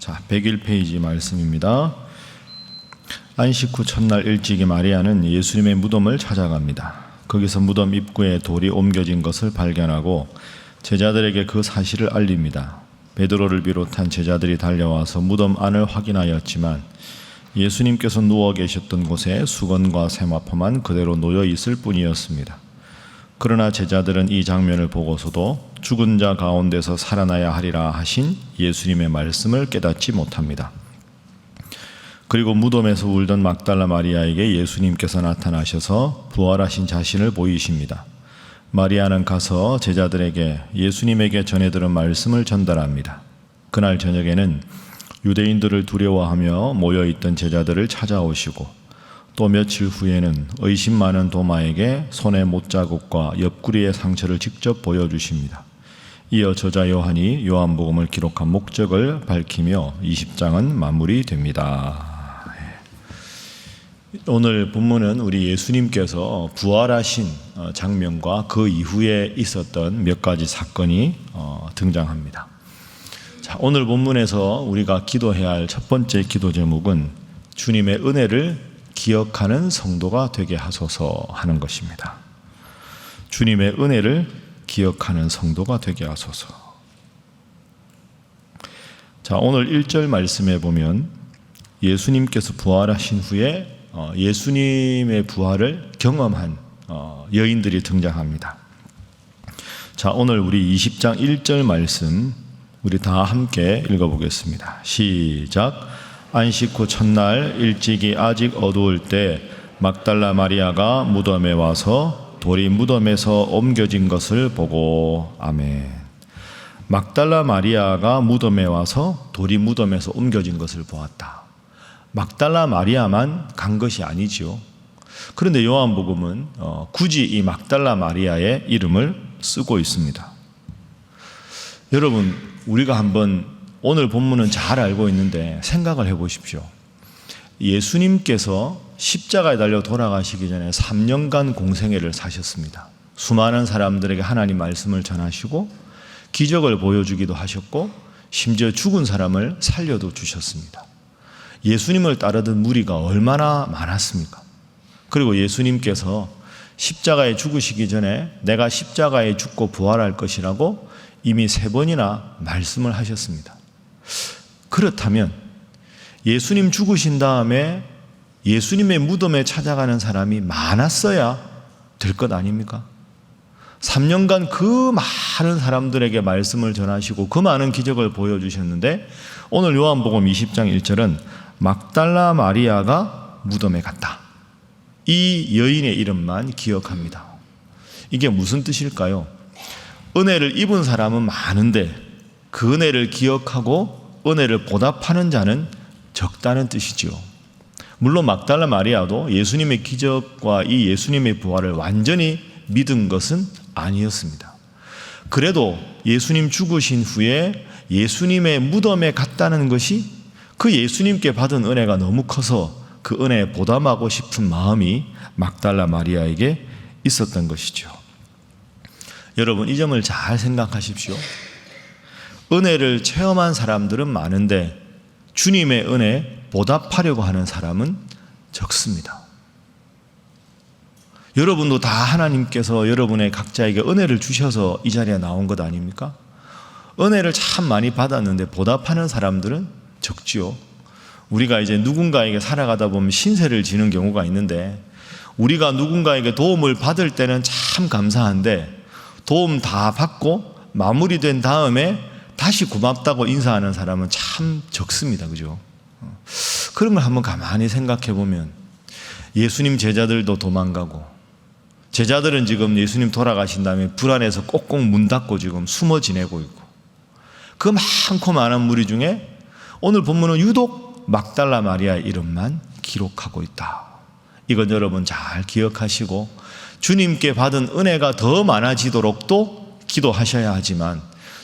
자, 101페이지 말씀입니다. 안식 후 첫날 일찍이 마리아는 예수님의 무덤을 찾아갑니다. 거기서 무덤 입구에 돌이 옮겨진 것을 발견하고 제자들에게 그 사실을 알립니다. 베드로를 비롯한 제자들이 달려와서 무덤 안을 확인하였지만 예수님께서 누워 계셨던 곳에 수건과 세마포만 그대로 놓여 있을 뿐이었습니다. 그러나 제자들은 이 장면을 보고서도 죽은 자 가운데서 살아나야 하리라 하신 예수님의 말씀을 깨닫지 못합니다. 그리고 무덤에서 울던 막달라 마리아에게 예수님께서 나타나셔서 부활하신 자신을 보이십니다. 마리아는 가서 제자들에게 예수님에게 전해 들은 말씀을 전달합니다. 그날 저녁에는 유대인들을 두려워하며 모여있던 제자들을 찾아오시고 또 며칠 후에는 의심 많은 도마에게 손의 못자국과 옆구리의 상처를 직접 보여주십니다. 이어 저자 요한이 요한복음을 기록한 목적을 밝히며 20장은 마무리됩니다. 오늘 본문은 우리 예수님께서 부활하신 장면과 그 이후에 있었던 몇 가지 사건이 등장합니다. 자, 오늘 본문에서 우리가 기도해야 할 첫 번째 기도 제목은 주님의 은혜를 기억하는 성도가 되게 하소서 하는 것입니다. 주님의 은혜를 기억하는 성도가 되게 하소서. 자, 오늘 1절 말씀에 보면 예수님께서 부활하신 후에 예수님의 부활을 경험한 여인들이 등장합니다. 자, 오늘 우리 20장 1절 말씀 우리 다 함께 읽어보겠습니다. 시작. 안식 후 첫날 일찍이 아직 어두울 때 막달라 마리아가 무덤에 와서 돌이 무덤에서 옮겨진 것을 보고. 아멘. 막달라 마리아가 무덤에 와서 돌이 무덤에서 옮겨진 것을 보았다. 막달라 마리아만 간 것이 아니지요. 그런데 요한복음은 굳이 이 막달라 마리아의 이름을 쓰고 있습니다. 여러분, 우리가 한번 오늘 본문은 잘 알고 있는데 생각을 해보십시오. 예수님께서 십자가에 달려 돌아가시기 전에 3년간 공생애를 사셨습니다. 수많은 사람들에게 하나님 말씀을 전하시고 기적을 보여주기도 하셨고 심지어 죽은 사람을 살려도 주셨습니다. 예수님을 따르던 무리가 얼마나 많았습니까? 그리고 예수님께서 십자가에 죽으시기 전에 내가 십자가에 죽고 부활할 것이라고 이미 3번이나 말씀을 하셨습니다. 그렇다면 예수님 죽으신 다음에 예수님의 무덤에 찾아가는 사람이 많았어야 될 것 아닙니까? 3년간 그 많은 사람들에게 말씀을 전하시고 그 많은 기적을 보여주셨는데 오늘 요한복음 20장 1절은 막달라 마리아가 무덤에 갔다. 이 여인의 이름만 기억합니다. 이게 무슨 뜻일까요? 은혜를 입은 사람은 많은데 그 은혜를 기억하고 은혜를 보답하는 자는 적다는 뜻이지요. 물론 막달라 마리아도 예수님의 기적과 이 예수님의 부활을 완전히 믿은 것은 아니었습니다. 그래도 예수님 죽으신 후에 예수님의 무덤에 갔다는 것이 그 예수님께 받은 은혜가 너무 커서 그 은혜에 보답하고 싶은 마음이 막달라 마리아에게 있었던 것이죠. 여러분, 이 점을 잘 생각하십시오. 은혜를 체험한 사람들은 많은데 주님의 은혜에 보답하려고 하는 사람은 적습니다. 여러분도 다 하나님께서 여러분의 각자에게 은혜를 주셔서 이 자리에 나온 것 아닙니까? 은혜를 참 많이 받았는데 보답하는 사람들은 적지요. 우리가 이제 누군가에게 살아가다 보면 신세를 지는 경우가 있는데 우리가 누군가에게 도움을 받을 때는 참 감사한데 도움 다 받고 마무리된 다음에 다시 고맙다고 인사하는 사람은 참 적습니다. 그죠? 그런 걸 한번 가만히 생각해 보면 예수님 제자들도 도망가고 제자들은 지금 예수님 돌아가신 다음에 불안해서 꼭꼭 문 닫고 지금 숨어 지내고 있고 그 많고 많은 무리 중에 오늘 본문은 유독 막달라 마리아의 이름만 기록하고 있다. 이건 여러분 잘 기억하시고 주님께 받은 은혜가 더 많아지도록 또 기도하셔야 하지만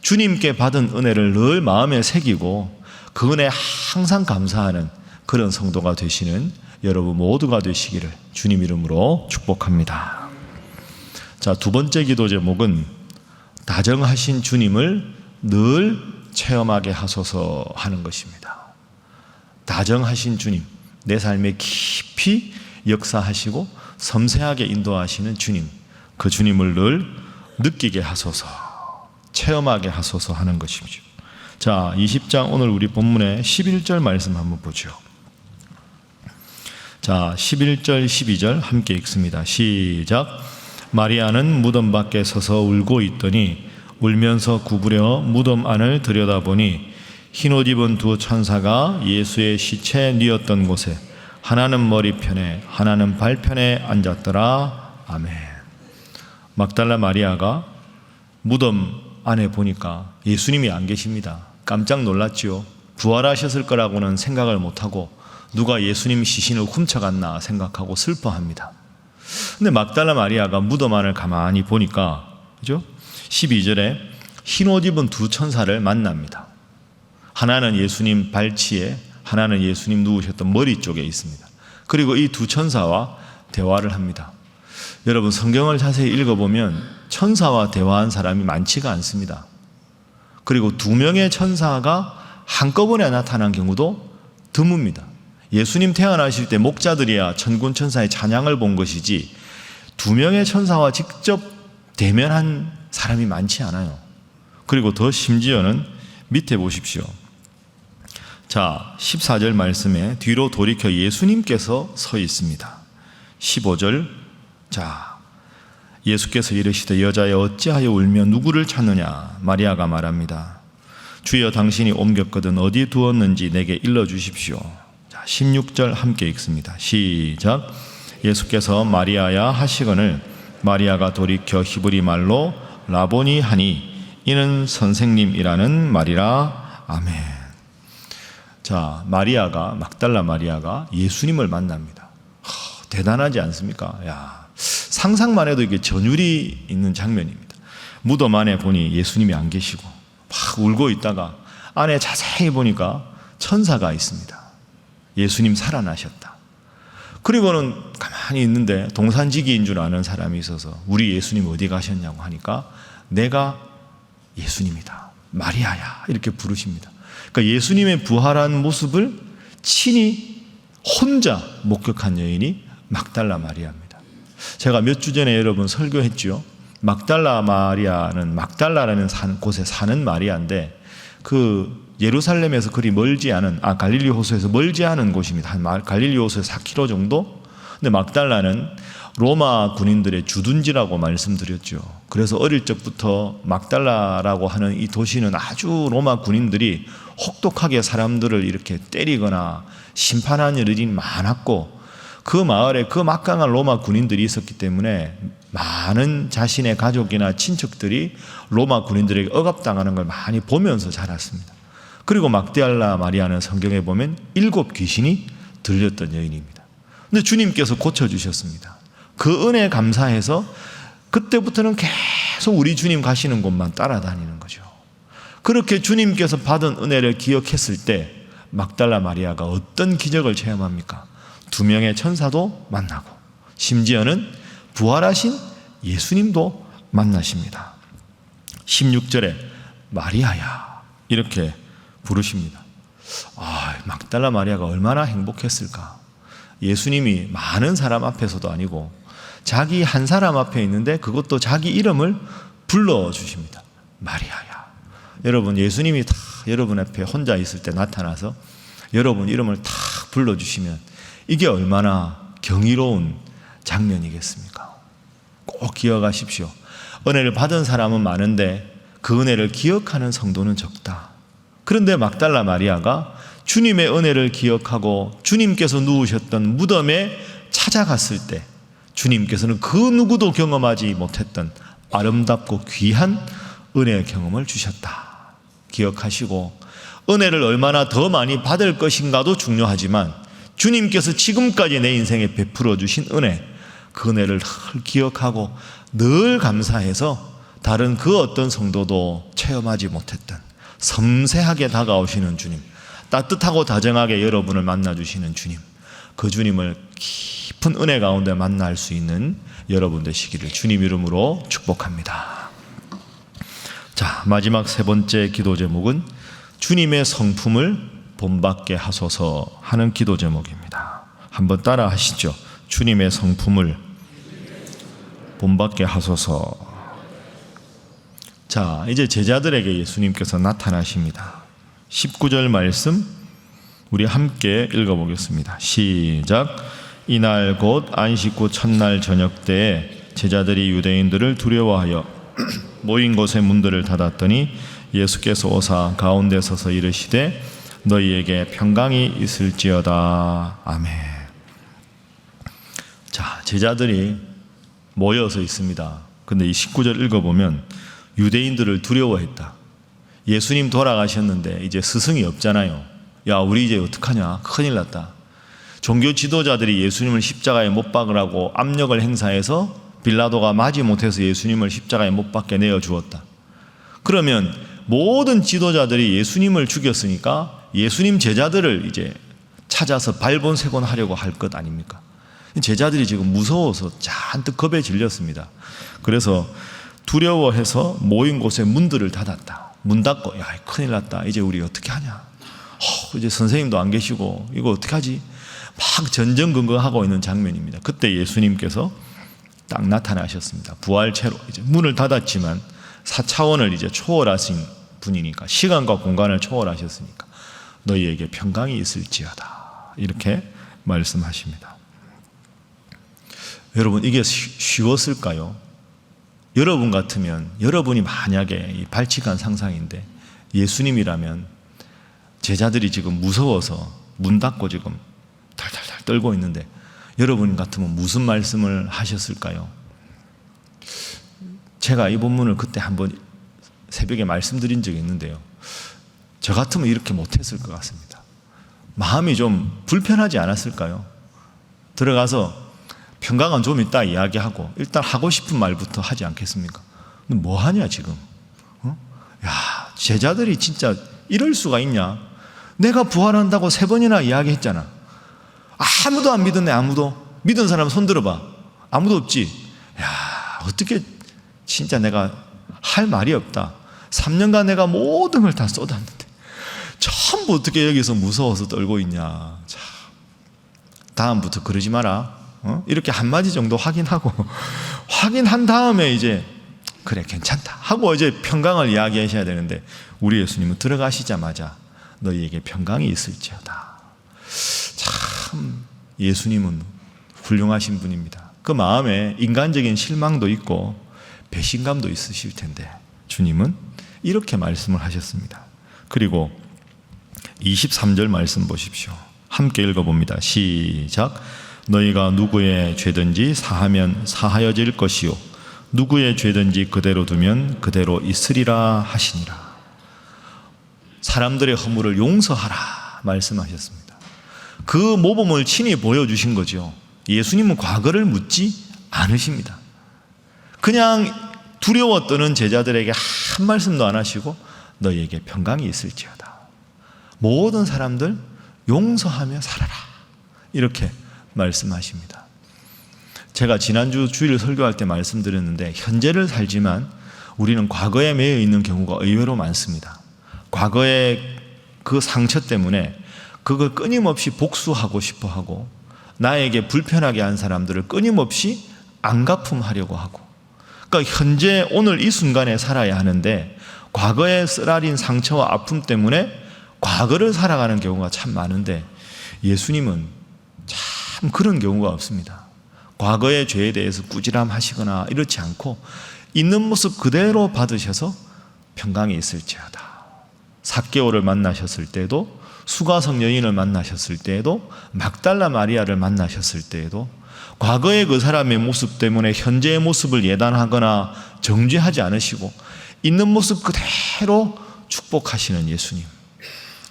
주님께 받은 은혜를 늘 마음에 새기고 그 은혜에 항상 감사하는 그런 성도가 되시는 여러분 모두가 되시기를 주님 이름으로 축복합니다. 자, 두 번째 기도 제목은 다정하신 주님을 늘 체험하게 하소서 하는 것입니다. 다정하신 주님, 내 삶에 깊이 역사하시고 섬세하게 인도하시는 주님, 그 주님을 늘 느끼게 하소서, 체험하게 하소서 하는 것이죠. 자, 20장 오늘 우리 본문의 11절 말씀 한번 보죠. 자, 11절 12절 함께 읽습니다. 시작. 마리아는 무덤 밖에 서서 울고 있더니 울면서 구부려 무덤 안을 들여다보니 흰옷 입은 두 천사가 예수의 시체 뉘었던 곳에 하나는 머리편에 하나는 발편에 앉았더라. 아멘. 막달라 마리아가 무덤 안에 보니까 예수님이 안 계십니다. 깜짝 놀랐지요. 부활하셨을 거라고는 생각을 못하고 누가 예수님 시신을 훔쳐갔나 생각하고 슬퍼합니다. 근데 막달라 마리아가 무덤 안을 가만히 보니까, 그죠? 12절에 흰옷 입은 두 천사를 만납니다. 하나는 예수님 발치에, 하나는 예수님 누우셨던 머리 쪽에 있습니다. 그리고 이 두 천사와 대화를 합니다. 여러분, 성경을 자세히 읽어보면 천사와 대화한 사람이 많지가 않습니다. 그리고 두 명의 천사가 한꺼번에 나타난 경우도 드뭅니다. 예수님 태어나실 때 목자들이야 천군 천사의 찬양을 본 것이지 두 명의 천사와 직접 대면한 사람이 많지 않아요. 그리고 더 심지어는 밑에 보십시오. 자, 14절 말씀에 뒤로 돌이켜 예수님께서 서 있습니다. 15절, 자, 예수께서 이르시되 여자여 어찌하여 울며 누구를 찾느냐? 마리아가 말합니다. 주여 당신이 옮겼거든 어디 두었는지 내게 일러주십시오. 자, 16절 함께 읽습니다. 시작. 예수께서 마리아야 하시거늘 마리아가 돌이켜 히브리 말로 라보니 하니 이는 선생님이라는 말이라. 아멘. 자, 마리아가, 막달라 마리아가 예수님을 만납니다. 대단하지 않습니까? 야, 상상만 해도 이게 전율이 있는 장면입니다. 무덤 안에 보니 예수님이 안 계시고 막 울고 있다가 안에 자세히 보니까 천사가 있습니다. 예수님 살아나셨다. 그리고는 가만히 있는데 동산지기인 줄 아는 사람이 있어서 우리 예수님 어디 가셨냐고 하니까 내가 예수님이다. 마리아야. 이렇게 부르십니다. 그러니까 예수님의 부활한 모습을 친히 혼자 목격한 여인이 막달라 마리아입니다. 제가 몇 주 전에 여러분 설교했죠. 막달라 마리아는 막달라라는 곳에 사는 마리아인데 그 예루살렘에서 그리 멀지 않은 갈릴리 호수에서 멀지 않은 곳입니다. 한 갈릴리 호수에서 4km 정도. 근데 막달라는 로마 군인들의 주둔지라고 말씀드렸죠. 그래서 어릴 적부터 막달라라고 하는 이 도시는 아주 로마 군인들이 혹독하게 사람들을 이렇게 때리거나 심판한 일이 많았고 그 마을에 그 막강한 로마 군인들이 있었기 때문에 많은 자신의 가족이나 친척들이 로마 군인들에게 억압당하는 걸 많이 보면서 자랐습니다. 그리고 막달라 마리아는 성경에 보면 7 귀신이 들렸던 여인입니다. 근데 주님께서 고쳐주셨습니다. 그 은혜에 감사해서 그때부터는 계속 우리 주님 가시는 곳만 따라다니는 거죠. 그렇게 주님께서 받은 은혜를 기억했을 때 막달라 마리아가 어떤 기적을 체험합니까? 2명의 천사도 만나고 심지어는 부활하신 예수님도 만나십니다. 16절에 마리아야 이렇게 부르십니다. 막달라 마리아가 얼마나 행복했을까. 예수님이 많은 사람 앞에서도 아니고 자기 한 사람 앞에 있는데 그것도 자기 이름을 불러주십니다. 마리아야. 여러분, 예수님이 다 여러분 앞에 혼자 있을 때 나타나서 여러분 이름을 다 불러주시면 이게 얼마나 경이로운 장면이겠습니까? 꼭 기억하십시오. 은혜를 받은 사람은 많은데 그 은혜를 기억하는 성도는 적다. 그런데 막달라 마리아가 주님의 은혜를 기억하고 주님께서 누우셨던 무덤에 찾아갔을 때 주님께서는 그 누구도 경험하지 못했던 아름답고 귀한 은혜의 경험을 주셨다. 기억하시고 은혜를 얼마나 더 많이 받을 것인가도 중요하지만 주님께서 지금까지 내 인생에 베풀어 주신 은혜, 그 은혜를 늘 기억하고 늘 감사해서 다른 그 어떤 성도도 체험하지 못했던 섬세하게 다가오시는 주님, 따뜻하고 다정하게 여러분을 만나주시는 주님, 그 주님을 깊은 은혜 가운데 만날 수 있는 여러분 되시기를 주님 이름으로 축복합니다. 자, 마지막 3번째 기도 제목은 주님의 성품을 본받게 하소서 하는 기도 제목입니다. 한번 따라 하시죠. 주님의 성품을 본받게 하소서. 자, 이제 제자들에게 예수님께서 나타나십니다. 19절 말씀 우리 함께 읽어보겠습니다. 시작. 이날 곧 안식 후 첫날 저녁 때에 제자들이 유대인들을 두려워하여 모인 곳의 문들을 닫았더니 예수께서 오사 가운데 서서 이르시되 너희에게 평강이 있을지어다. 아멘. 자, 제자들이 모여서 있습니다. 근데 이 19절 읽어보면 유대인들을 두려워했다. 예수님 돌아가셨는데 이제 스승이 없잖아요. 야, 우리 이제 어떡하냐? 큰일 났다. 종교 지도자들이 예수님을 십자가에 못 박으라고 압력을 행사해서 빌라도가 마지못해서 예수님을 십자가에 못 박게 내어주었다. 그러면 모든 지도자들이 예수님을 죽였으니까 예수님 제자들을 이제 찾아서 발본색원 하려고 할 것 아닙니까? 제자들이 지금 무서워서 잔뜩 겁에 질렸습니다. 그래서 두려워해서 모인 곳에 문들을 닫았다. 문 닫고 야, 큰일 났다. 이제 우리 어떻게 하냐? 이제 선생님도 안 계시고 이거 어떻게 하지? 막 전전긍긍하고 있는 장면입니다. 그때 예수님께서 딱 나타나셨습니다. 부활체로 이제 문을 닫았지만 4차원을 이제 초월하신 분이니까, 시간과 공간을 초월하셨으니까 너희에게 평강이 있을지어다 이렇게 말씀하십니다. 여러분, 이게 쉬웠을까요? 여러분 같으면, 여러분이 만약에 이 발칙한 상상인데 예수님이라면 제자들이 지금 무서워서 문 닫고 지금 달달달 떨고 있는데 여러분 같으면 무슨 말씀을 하셨을까요? 제가 이 본문을 그때 한번 새벽에 말씀드린 적이 있는데요, 저 같으면 이렇게 못했을 것 같습니다. 마음이 좀 불편하지 않았을까요? 들어가서 평강은 좀 이따 이야기하고 일단 하고 싶은 말부터 하지 않겠습니까? 뭐 하냐 지금? 야, 제자들이 진짜 이럴 수가 있냐? 내가 부활한다고 3번이나 이야기했잖아. 아무도 안 믿었네. 아무도. 믿은 사람 손 들어봐. 아무도 없지. 야, 어떻게 진짜 내가 할 말이 없다. 3년간 내가 모든 걸 다 쏟았는데 전부 어떻게 여기서 무서워서 떨고 있냐. 자, 다음부터 그러지 마라. 이렇게 한마디 정도 확인하고 확인한 다음에 이제 그래 괜찮다 하고 이제 평강을 이야기하셔야 되는데 우리 예수님은 들어가시자마자 너희에게 평강이 있을지어다. 참 예수님은 훌륭하신 분입니다. 그 마음에 인간적인 실망도 있고 배신감도 있으실 텐데 주님은 이렇게 말씀을 하셨습니다. 그리고 23절 말씀 보십시오. 함께 읽어봅니다. 시작. 너희가 누구의 죄든지 사하면 사하여질 것이요 누구의 죄든지 그대로 두면 그대로 있으리라 하시니라. 사람들의 허물을 용서하라 말씀하셨습니다. 그 모범을 친히 보여주신 거죠. 예수님은 과거를 묻지 않으십니다. 그냥 두려워 떠는 제자들에게 한 말씀도 안 하시고 너희에게 평강이 있을지어다. 모든 사람들 용서하며 살아라 이렇게 말씀하십니다. 제가 지난주 주일 설교할 때 말씀드렸는데 현재를 살지만 우리는 과거에 매여 있는 경우가 의외로 많습니다. 과거의 그 상처 때문에 그걸 끊임없이 복수하고 싶어 하고 나에게 불편하게 한 사람들을 끊임없이 안갚음하려고 하고, 그러니까 현재 오늘 이 순간에 살아야 하는데 과거의 쓰라린 상처와 아픔 때문에 과거를 살아가는 경우가 참 많은데 예수님은 참 그런 경우가 없습니다. 과거의 죄에 대해서 꾸지람하시거나 이렇지 않고 있는 모습 그대로 받으셔서 평강이 있을지어다. 삭개오를 만나셨을 때도, 수가성 여인을 만나셨을 때에도, 막달라 마리아를 만나셨을 때에도 과거의 그 사람의 모습 때문에 현재의 모습을 예단하거나 정죄하지 않으시고 있는 모습 그대로 축복하시는 예수님.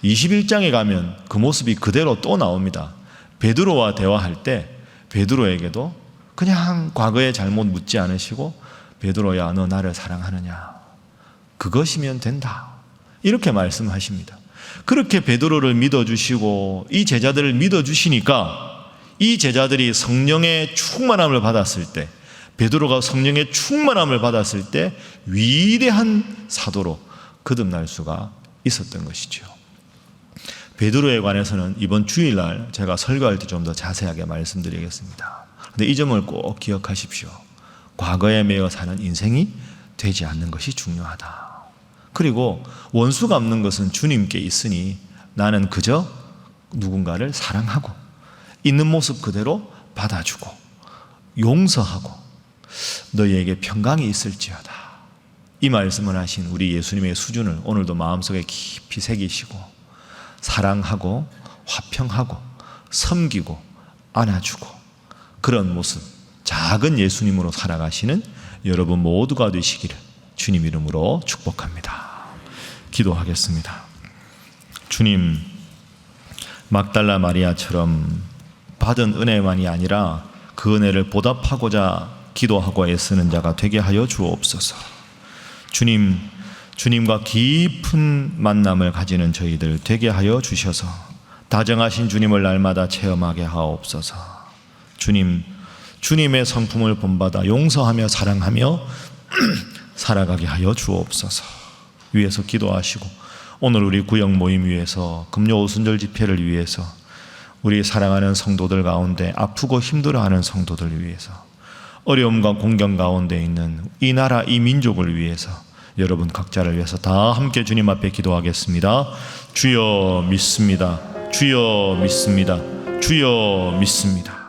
21장에 가면 그 모습이 그대로 또 나옵니다. 베드로와 대화할 때 베드로에게도 그냥 과거의 잘못 묻지 않으시고 베드로야 너 나를 사랑하느냐, 그것이면 된다 이렇게 말씀하십니다. 그렇게 베드로를 믿어주시고 이 제자들을 믿어주시니까 이 제자들이 성령의 충만함을 받았을 때, 베드로가 성령의 충만함을 받았을 때 위대한 사도로 거듭날 수가 있었던 것이죠. 베드로에 관해서는 이번 주일날 제가 설교할 때 좀 더 자세하게 말씀드리겠습니다. 근데 이 점을 꼭 기억하십시오. 과거에 매여 사는 인생이 되지 않는 것이 중요하다. 그리고 원수 갚는 것은 주님께 있으니 나는 그저 누군가를 사랑하고 있는 모습 그대로 받아주고 용서하고 너희에게 평강이 있을지어다. 이 말씀을 하신 우리 예수님의 수준을 오늘도 마음속에 깊이 새기시고 사랑하고 화평하고 섬기고 안아주고 그런 모습, 작은 예수님으로 살아가시는 여러분 모두가 되시기를 주님 이름으로 축복합니다. 기도하겠습니다. 주님, 막달라 마리아처럼 받은 은혜만이 아니라 그 은혜를 보답하고자 기도하고 애쓰는 자가 되게 하여 주옵소서. 주님, 주님과 깊은 만남을 가지는 저희들 되게 하여 주셔서 다정하신 주님을 날마다 체험하게 하옵소서. 주님, 주님의 성품을 본받아 용서하며 사랑하며 살아가게 하여 주옵소서. 위에서 기도하시고 오늘 우리 구역 모임 위해서 금요 오순절 집회를 위해서 우리 사랑하는 성도들 가운데 아프고 힘들어하는 성도들 위해서 어려움과 공경 가운데 있는 이 나라 이 민족을 위해서 여러분 각자를 위해서 다 함께 주님 앞에 기도하겠습니다. 주여 믿습니다. 주여 믿습니다. 주여 믿습니다.